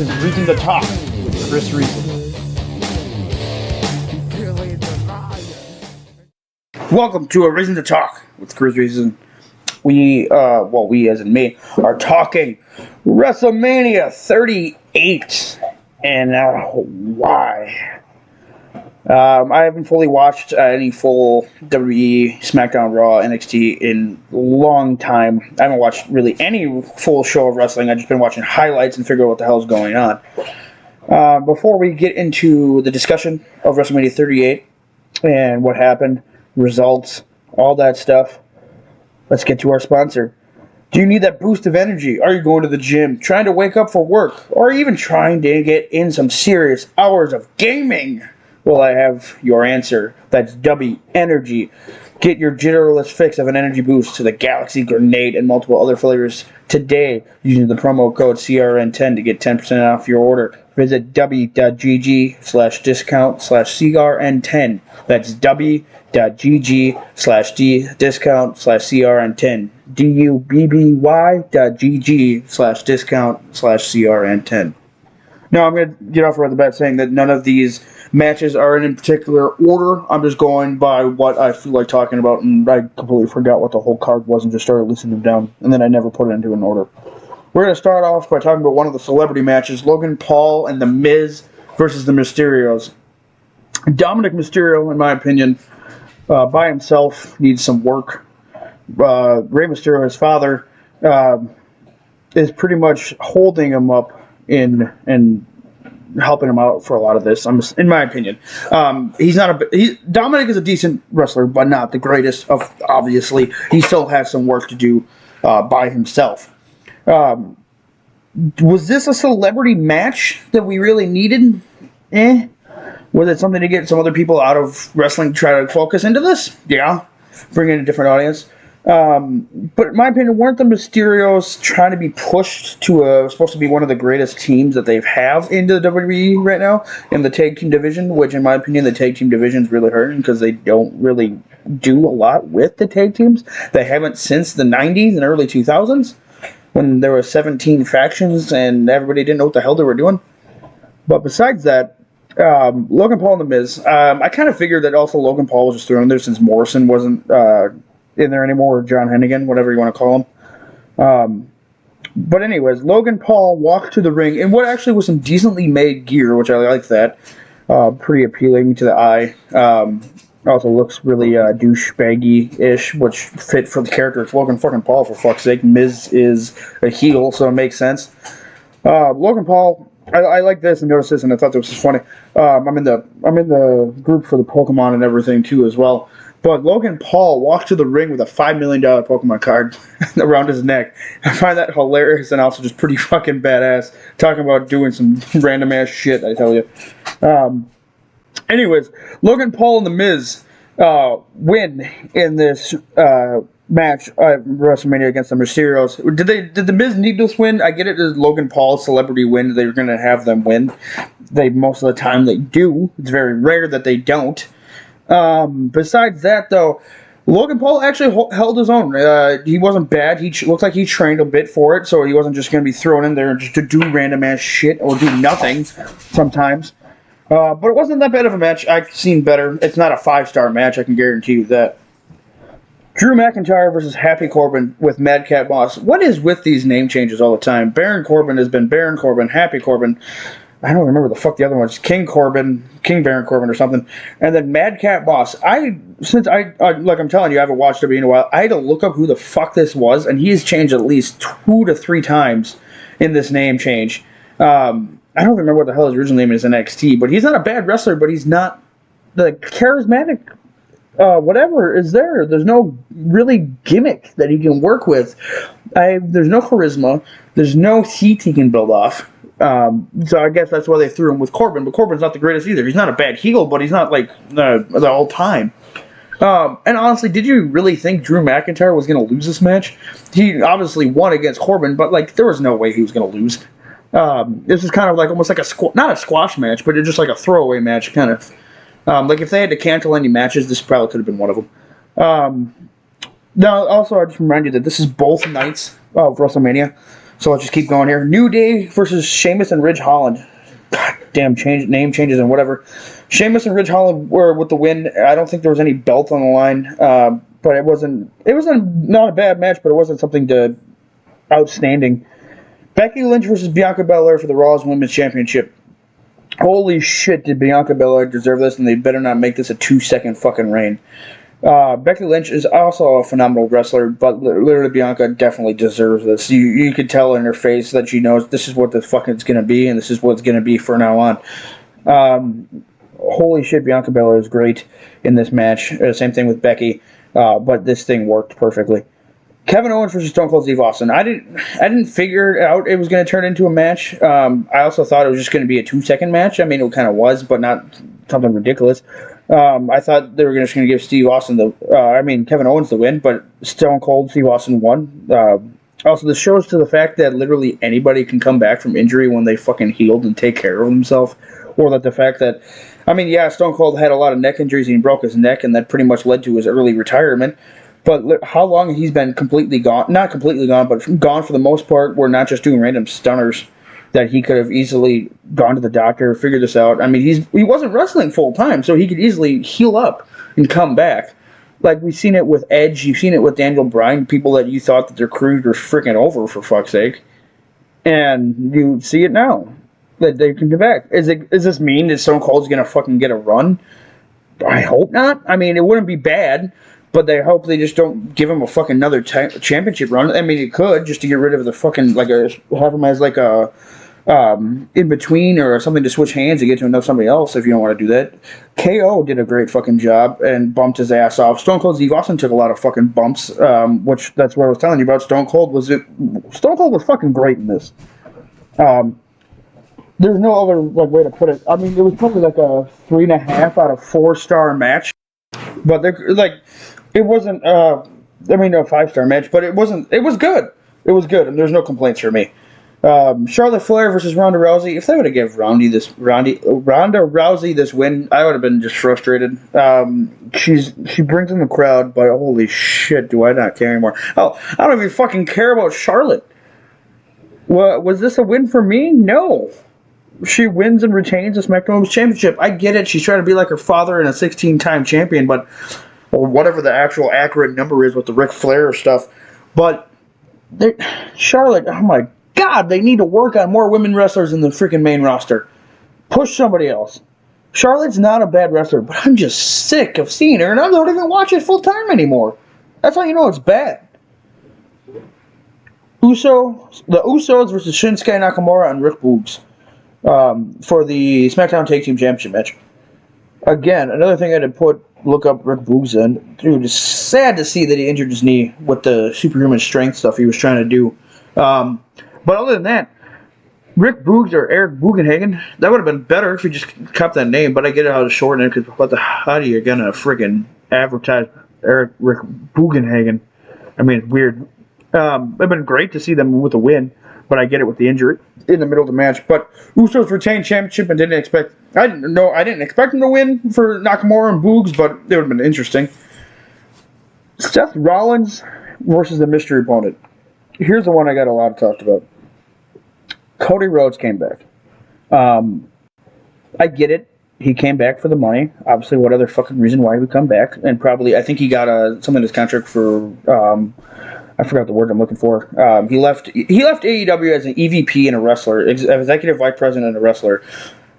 is Reason to Talk with Chris Reason. Welcome to A Reason to Talk with Chris Reason. We as in me, are talking WrestleMania 38 and why. I haven't fully watched any full WWE, SmackDown, Raw, NXT in a long time. I haven't watched really any full show of wrestling. I've just been watching highlights and figure out what the hell's going on. Before we get into the discussion of WrestleMania 38 and what happened, results, all that stuff, let's get to our sponsor. Do you need that boost of energy? Are you going to the gym, trying to wake up for work, or even trying to get in some serious hours of gaming? Well, I have your answer. That's W Energy. Get your jitterless fix of an energy boost to the Galaxy Grenade and multiple other flavors today using the promo code CRN10 to get 10% off your order. Visit w.gg/discount/CRN10. That's w.gg/discount/CRN10. DUBBY.gg/discount/CRN10. Now, I'm going to get off right at the bat saying that none of these matches are in particular order. I'm just going by what I feel like talking about, and I completely forgot what the whole card was and just started listing them down, and then I never put it into an order. We're going to start off by talking about one of the celebrity matches, Logan Paul and The Miz versus the Mysterios. Dominic Mysterio, in my opinion, by himself, needs some work. Rey Mysterio, his father, is pretty much holding him up in helping him out for a lot of this. In my opinion, Dominic is a decent wrestler, but not the greatest. Obviously, he still has some work to do by himself. Was this a celebrity match that we really needed? Was it something to get some other people out of wrestling to try to focus into this? Yeah, bring in a different audience. But in my opinion, weren't the Mysterios trying to be pushed to supposed to be one of the greatest teams that they have into the WWE right now in the tag team division, which in my opinion, the tag team division is really hurting because they don't really do a lot with the tag teams. They haven't since the 90s and early 2000s when there were 17 factions and everybody didn't know what the hell they were doing. But besides that, Logan Paul and The Miz, I kind of figured that also Logan Paul was just thrown there since Morrison wasn't in there anymore, or John Hennigan, whatever you want to call him. But anyways, Logan Paul walked to the ring in what actually was some decently made gear, which I like that. Pretty appealing to the eye. Also looks really douchebaggy-ish, which fit for the character. It's Logan fucking Paul, for fuck's sake. Miz is a heel, so it makes sense. Logan Paul, I like this and noticed this, and I thought this was funny. I'm in the group for the Pokemon and everything too as well. But Logan Paul walked to the ring with a $5 million Pokemon card around his neck. I find that hilarious and also just pretty fucking badass. Talking about doing some random ass shit, I tell you. Anyways, Logan Paul and The Miz win in this match at WrestleMania against the Mysterios. Did The Miz need this win? I get it as Logan Paul's celebrity win. They're going to have them win. Most of the time they do. It's very rare that they don't. Besides that, though, Logan Paul actually held his own. He wasn't bad. He looked like he trained a bit for it, so he wasn't just going to be thrown in there just to do random-ass shit or do nothing sometimes. But it wasn't that bad of a match. I've seen better. It's not a 5-star match, I can guarantee you that. Drew McIntyre versus Happy Corbin with Madcap Moss. What is with these name changes all the time? Baron Corbin has been Baron Corbin, Happy Corbin. I don't remember the fuck the other one was. King Baron Corbin or something. And then Madcap Moss. Since I'm telling you, I haven't watched WWE in a while, I had to look up who the fuck this was, and he's changed at least 2 to 3 times in this name change. I don't remember what the hell his original name is in NXT, but he's not a bad wrestler, but he's not the charismatic whatever is there. There's no really gimmick that he can work with. There's no charisma. There's no heat he can build off. So I guess that's why they threw him with Corbin. But Corbin's not the greatest either. He's not a bad heel, but he's not like the all-time. And honestly, did you really think Drew McIntyre was going to lose this match? He obviously won against Corbin, but like there was no way he was going to lose. This is kind of like almost like not a squash match, but it's just like a throwaway match, kind of. Like if they had to cancel any matches, this probably could have been one of them. Now, also, I just remind you that this is both nights of WrestleMania. So let's just keep going here. New Day versus Sheamus and Ridge Holland. God damn, name changes and whatever. Sheamus and Ridge Holland were with the win. I don't think there was any belt on the line, but it wasn't. It was not a bad match, but it wasn't something to outstanding. Becky Lynch versus Bianca Belair for the Raw's Women's Championship. Holy shit, did Bianca Belair deserve this, and they better not make this a 2-second fucking reign. Becky Lynch is also a phenomenal wrestler, but literally Bianca definitely deserves this. You could tell in her face that she knows this is what the fuck it's going to be, and this is what it's going to be from now on. Holy shit, Bianca Belair is great in this match. Same thing with Becky, but this thing worked perfectly. Kevin Owens versus Stone Cold Steve Austin. I didn't figure out it was going to turn into a match. I also thought it was just going to be a 2-second match. I mean, it kind of was, but not something ridiculous. I thought they were just going to give Kevin Owens the win, but Stone Cold Steve Austin won. Also, this shows to the fact that literally anybody can come back from injury when they fucking healed and take care of themselves. Or that the fact that, Stone Cold had a lot of neck injuries and he broke his neck, and that pretty much led to his early retirement. But how long he's been completely gone, not completely gone, but gone for the most part, we're not just doing random stunners, that he could have easily gone to the doctor, figured this out. I mean, he wasn't wrestling full time, so he could easily heal up and come back. Like, we've seen it with Edge, you've seen it with Daniel Bryan, people that you thought that their careers were freaking over, for fuck's sake. And you see it now, that they can come back. Does this mean that Stone Cold's going to fucking get a run? I hope not. I mean, it wouldn't be bad. But they hope they just don't give him a fucking another championship run. I mean, it could, just to get rid of the fucking, have him as in between or something to switch hands to get to somebody else if you don't want to do that. KO did a great fucking job and bumped his ass off. Stone Cold Steve Austin took a lot of fucking bumps, which that's what I was telling you about. Stone Cold was fucking great in this. There's no other way to put it. I mean, it was probably like a 3.5 out of 4-star match. But it wasn't, a 5-star match, but it wasn't, it was good. It was good, and there's no complaints for me. Charlotte Flair versus Ronda Rousey. If they would have given Ronda Rousey this win, I would have been just frustrated. She brings in the crowd, but holy shit, do I not care anymore. Oh, I don't even fucking care about Charlotte. Was this a win for me? No. She wins and retains the SmackDown Women's Championship. I get it. She's trying to be like her father and a 16-time champion, or whatever the actual accurate number is with the Ric Flair stuff. But Charlotte, oh my God, they need to work on more women wrestlers in the freaking main roster. Push somebody else. Charlotte's not a bad wrestler, but I'm just sick of seeing her, and I don't even watch it full time anymore. That's how you know it's bad. The Usos versus Shinsuke Nakamura and Rick Boogs. For the SmackDown Tag Team Championship match. Again, another thing I had to look up Rick Boogs in. Dude, it's sad to see that he injured his knee with the superhuman strength stuff he was trying to do. But other than that, Rick Boogs or Eric Bugenhagen, that would have been better if you just kept that name, but I get it how to shorten it, because how are you going to friggin' advertise Rick Bugenhagen? I mean, it's weird. It'd been great to see them with a win, but I get it with the injury in the middle of the match. But Usos retained championship and I didn't expect them to win for Nakamura and Boogs, but it would have been interesting. Seth Rollins versus the mystery opponent. Here's the one I got a lot talked about. Cody Rhodes came back. I get it. He came back for the money. Obviously, what other fucking reason why he would come back? And probably, I think he got something in his contract for, I forgot the word I'm looking for. He left AEW as an EVP and a wrestler, executive vice president and a wrestler,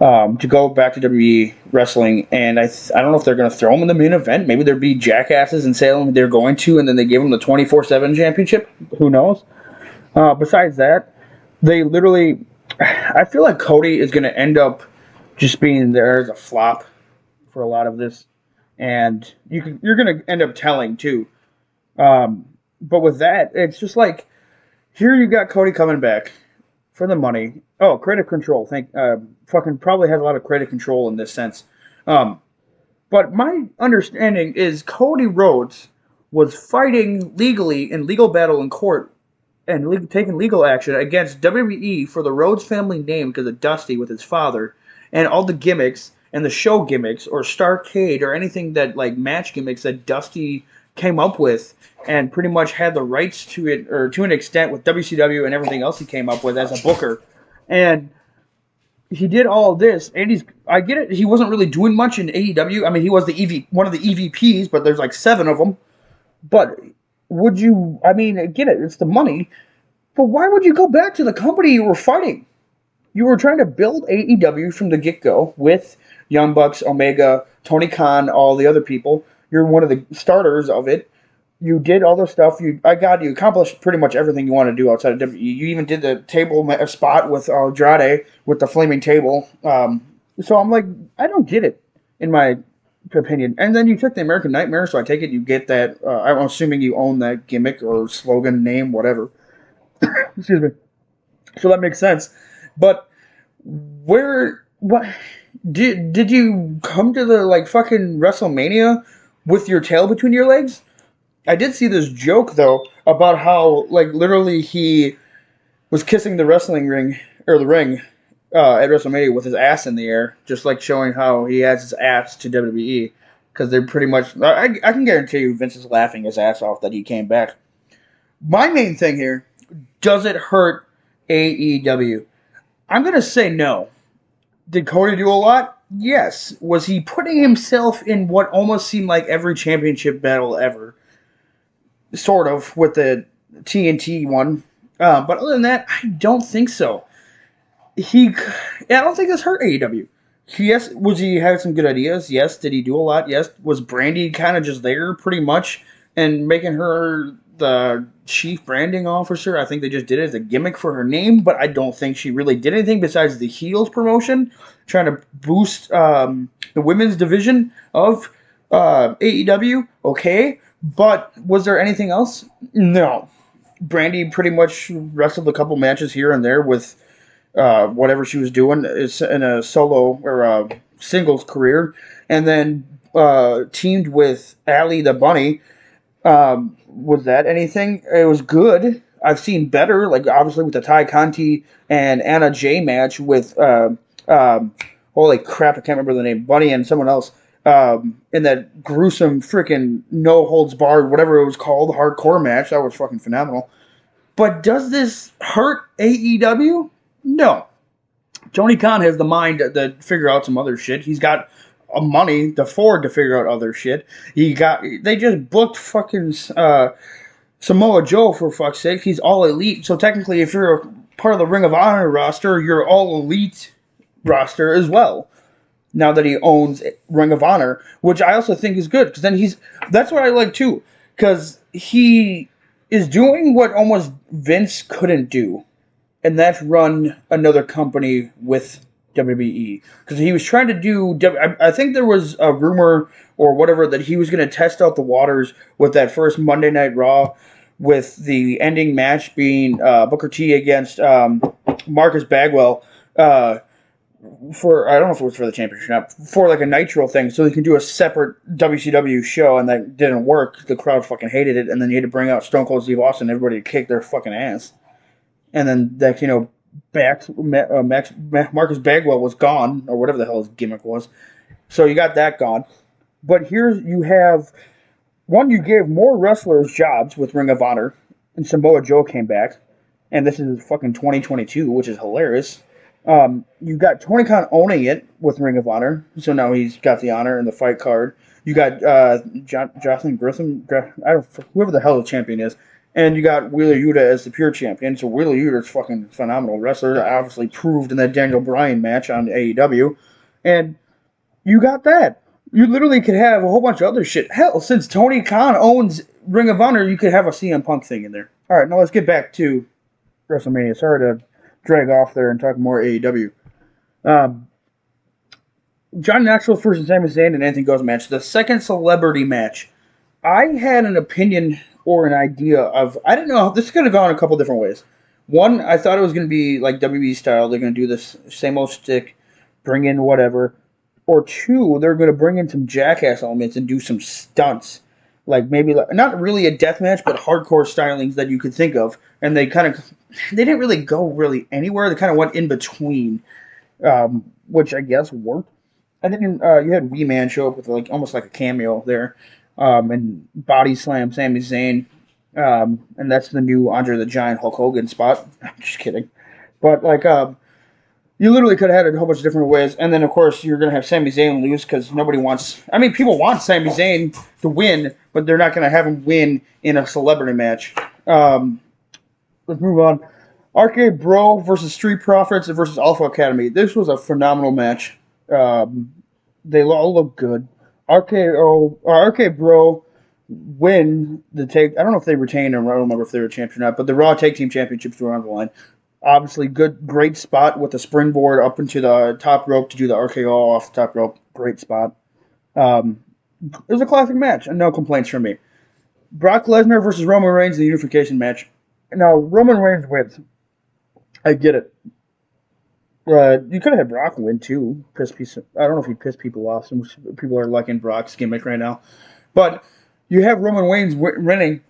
to go back to WWE wrestling. And I don't know if they're going to throw him in the main event. Maybe there'd be jackasses in Salem they're going to, and then they give him the 24/7 championship. Who knows? Besides that, they literally, I feel like Cody is going to end up just being there as a flop for a lot of this, and you're going to end up telling too. But with that, it's just like, here you got Cody coming back for the money. Oh, creative control. Fucking probably has a lot of creative control in this sense. But my understanding is Cody Rhodes was fighting legally in legal battle in court and taking legal action against WWE for the Rhodes family name because of Dusty with his father and all the gimmicks and the show gimmicks or Starrcade or anything that like match gimmicks that Dusty came up with and pretty much had the rights to it, or to an extent, with WCW and everything else he came up with as a booker. And he did all of this, and I get it, he wasn't really doing much in AEW. I mean, he was one of the EVPs, but there's like 7 of them. But would you, I mean, I get it, it's the money, but why would you go back to the company you were fighting? You were trying to build AEW from the get-go with Young Bucks, Omega, Tony Khan, all the other people. You're one of the starters of it. You did all the stuff. You accomplished pretty much everything you want to do outside of WWE. You even did the table spot with Andrade with the flaming table. So I'm like, I don't get it, in my opinion. And then you took the American Nightmare, so I take it you get that. I'm assuming you own that gimmick or slogan, name, whatever. Excuse me. So that makes sense. But what did you come to the like fucking WrestleMania with your tail between your legs? I did see this joke though about how like literally he was kissing the wrestling ring or the ring at WrestleMania with his ass in the air, just like showing how he has his ass to WWE, because they're pretty much. I can guarantee you Vince is laughing his ass off that he came back. My main thing here, does it hurt AEW? I'm going to say no. Did Cody do a lot? Yes. Was he putting himself in what almost seemed like every championship battle ever? Sort of, with the TNT one. But other than that, I don't think so. I don't think this hurt AEW. Yes, was he had some good ideas? Yes. Did he do a lot? Yes. Was Brandy kind of just there, pretty much, and making her the chief branding officer? I think they just did it as a gimmick for her name, but I don't think she really did anything besides the heels promotion, trying to boost the women's division of AEW. Okay, but was there anything else? No. Brandy pretty much wrestled a couple matches here and there with whatever she was doing in a solo or a singles career, and then teamed with Allie the Bunny. Was that anything? It was good. I've seen better, like obviously with the Ty Conti and Anna Jay match with holy crap, I can't remember the name, Bunny and someone else, in that gruesome freaking no holds barred, whatever it was called, hardcore match. That was fucking phenomenal. But does this hurt AEW? No. Tony Khan has the mind to figure out some other shit. He's got money to afford to figure out other shit. They just booked fucking Samoa Joe, for fuck's sake. He's all elite. So technically, if you're a part of the Ring of Honor roster, you're all elite roster as well. Now that he owns Ring of Honor, which I also think is good, because then that's what I like too, because he is doing what almost Vince couldn't do, and that's run another company with WWE. Because he was trying to do, I think there was a rumor or whatever that he was going to test out the waters with that first Monday Night Raw, with the ending match being Booker T against Marcus Bagwell for, I don't know if it was for the championship, for like a Nitro thing, so he can do a separate WCW show, and that didn't work. The crowd fucking hated it, and then you had to bring out Stone Cold Steve Austin, and everybody kicked their fucking ass. And then that, Marcus Bagwell was gone, or whatever the hell his gimmick was. So you got that gone. But you have one, you gave more wrestlers jobs with Ring of Honor, and Samoa Joe came back, and this is fucking 2022, which is hilarious. You got Tony Khan owning it with Ring of Honor, so now he's got the honor and the fight card. You got Jocelyn Grissom, whoever the hell the champion is, and you got Wheeler Yuta as the pure champion. So Wheeler Yuta is fucking phenomenal wrestler, obviously proved in that Daniel Bryan match on AEW, and you got that. You literally could have a whole bunch of other shit. Hell, since Tony Khan owns Ring of Honor, you could have a CM Punk thing in there. All right, now let's get back to WrestleMania. Sorry to drag off there and talk more AEW. John Knoxville versus Sami Zayn in Anything Goes match. The second celebrity match. I had an opinion or an idea of, I didn't know, this could have gone a couple different ways. One, I thought it was going to be like WWE style. They're going to do this same old stick, bring in whatever. Or two, they're going to bring in some jackass elements and do some stunts. Like maybe, not really a death match, but hardcore stylings that you could think of. And they didn't really go really anywhere. They kind of went in between, which I guess worked. And then you had Wee Man show up with almost like a cameo there. and body slam Sami Zayn. And that's the new Andre the Giant Hulk Hogan spot. I'm just kidding. But, like, you literally could have had a whole bunch of different ways. And then, of course, you're going to have Sami Zayn lose because nobody wants... I mean, people want Sami Zayn to win, but they're not going to have him win in a celebrity match. Let's move on. RK Bro versus Street Profits versus Alpha Academy. This was a phenomenal match. They all look good. RK Bro win the take. I don't know if they retained, or I don't remember if they were champions or not, but the Raw Tag Team Championships were on the line. Obviously, great spot with the springboard up into the top rope to do the RKO off the top rope. Great spot. It was a classic match, and no complaints from me. Brock Lesnar versus Roman Reigns in the unification match. Now, Roman Reigns wins. I get it. You could have had Brock win, too. I don't know if he pissed people off. Some people are liking Brock's gimmick right now. But you have Roman Reigns winning.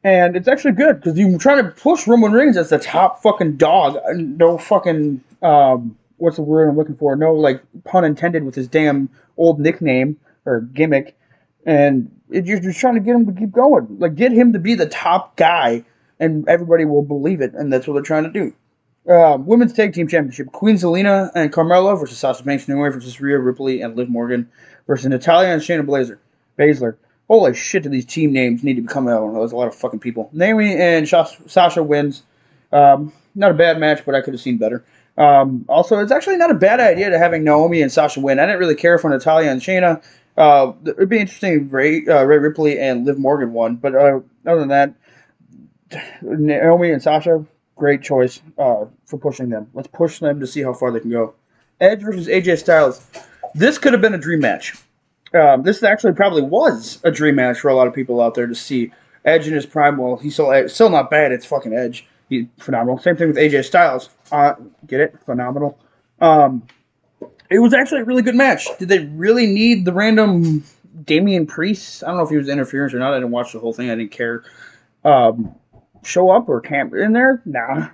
And it's actually good, because you're trying to push Roman Reigns as the top fucking dog. No fucking, what's the word I'm looking for? No, like, pun intended with his damn old nickname, or gimmick. And you're just trying to get him to keep going. Like, get him to be the top guy, and everybody will believe it, and that's what they're trying to do. Women's Tag Team Championship. Queen Zelina and Carmella versus Sasha Banks versus Rhea Ripley and Liv Morgan versus Natalya and Shayna Baszler. Holy shit, do these team names need to become out? There's a lot of fucking people. Naomi and Sasha wins. Not a bad match, but I could have seen better. Also, it's actually not a bad idea to having Naomi and Sasha win. I didn't really care for Natalya and Shayna. It would be interesting if Rhea Ripley and Liv Morgan won. But other than that, Naomi and Sasha, great choice for pushing them. Let's push them to see how far they can go. Edge versus AJ Styles. This could have been a dream match. This actually probably was a dream match for a lot of people out there to see. Edge in his prime. Well, he's still not bad. It's fucking Edge. He's phenomenal. Same thing with AJ Styles. Get it? Phenomenal. It was actually a really good match. Did they really need the random Damian Priest? I don't know if he was interference or not. I didn't watch the whole thing. I didn't care. Show up or camp in there? Nah.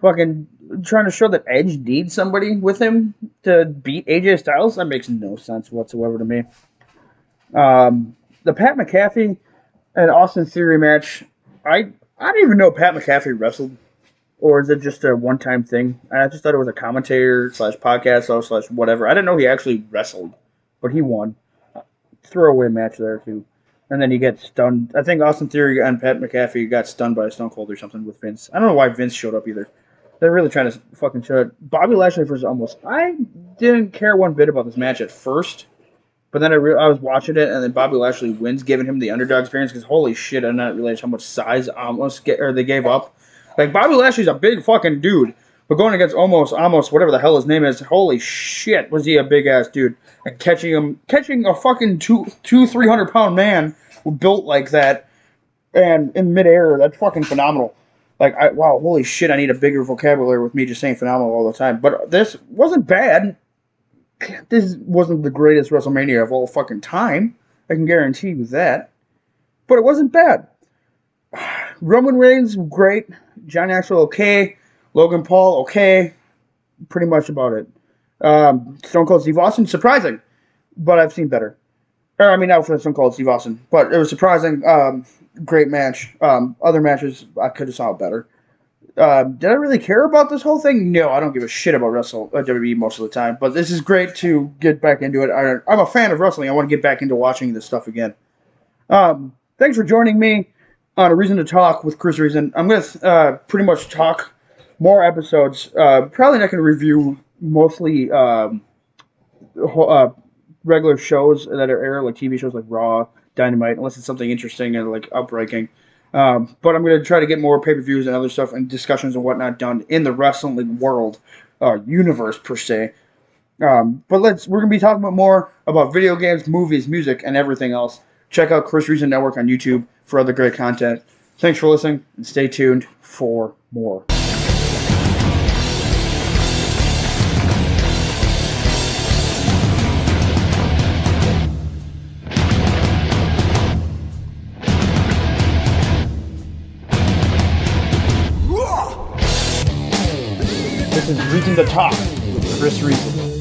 Fucking trying to show that Edge needs somebody with him to beat AJ Styles? That makes no sense whatsoever to me. The Pat McAfee and Austin Theory match, I didn't even know Pat McAfee wrestled. Or is it just a one-time thing? I just thought it was a commentator / podcast host / whatever. I didn't know he actually wrestled. But he won. Throwaway match there, too. And then he gets stunned. I think Austin Theory and Pat McAfee got stunned by Stone Cold or something with Vince. I don't know why Vince showed up either. They're really trying to fucking show it. Bobby Lashley versus Omos. I didn't care one bit about this match at first. But then I was watching it, and then Bobby Lashley wins, giving him the underdog experience. Because holy shit, I did not realize how much size they gave up. Like, Bobby Lashley's a big fucking dude. But going against Omos, whatever the hell his name is, holy shit, was he a big-ass dude. And catching a fucking 300-pound man built like that, and in midair, that's fucking phenomenal. Like, wow, holy shit, I need a bigger vocabulary with me just saying phenomenal all the time. But this wasn't bad. This wasn't the greatest WrestleMania of all fucking time. I can guarantee you that. But it wasn't bad. Roman Reigns, great. John Axel, okay. Logan Paul, okay. Pretty much about it. Stone Cold Steve Austin, surprising. But I've seen better. Not for Stone Cold Steve Austin. But it was surprising. Great match. Other matches, I could have saw better. Did I really care about this whole thing? No, I don't give a shit about WWE most of the time. But this is great to get back into it. I'm a fan of wrestling. I want to get back into watching this stuff again. Thanks for joining me on A Reason to Talk with Chris Reason. I'm going to pretty much talk more episodes. Probably not going to review mostly regular shows that are air, like TV shows like Raw, Dynamite, unless it's something interesting and like outbreaking. But I'm going to try to get more pay-per-views and other stuff and discussions and whatnot done in the wrestling world, universe per se. But we're going to be talking more about video games, movies, music, and everything else. Check out Chris Reason Network on YouTube for other great content. Thanks for listening, and stay tuned for more. This is Reason to Talk with Chris Reason.